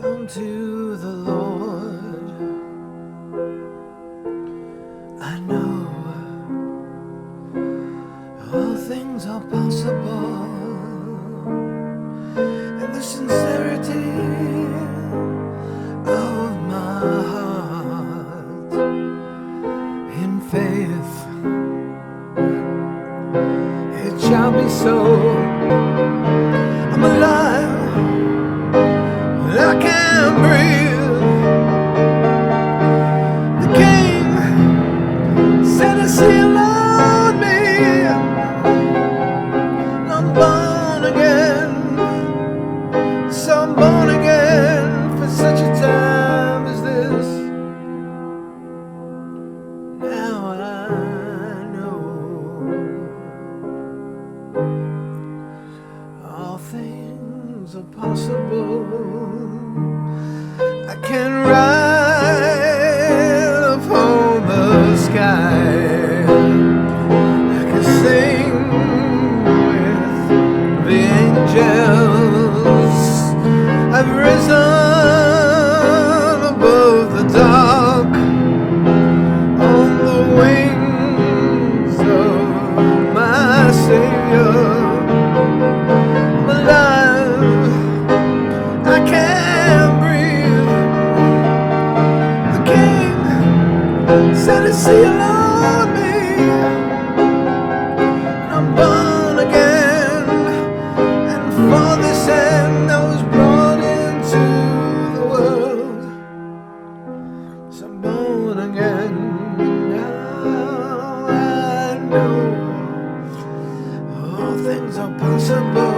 unto the Lord. I know all things are possible, and the sincerity of my heart in faith, it shall be so. I'm alive, I can breathe. The King set a seal on me. I'm born again, so I'm born again for such a time as this. Now I know all things are possible. I can ride upon the sky. I can sing with the angels. I've risen above the dark on the wings of my Savior. I'm alive, I can breathe. The King set a seal on me. I'm born again, and for this end I was brought into the world. So I'm born again, now I know all things are possible.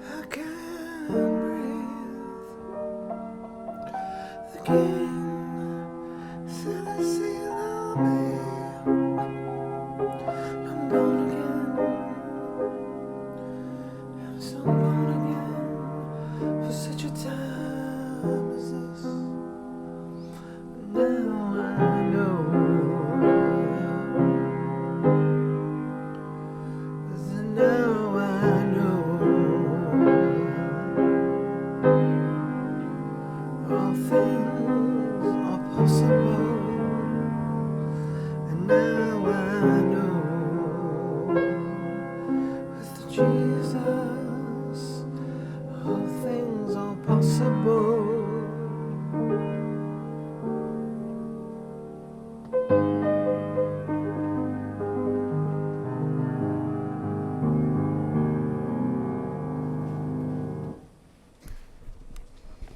I can breathe. The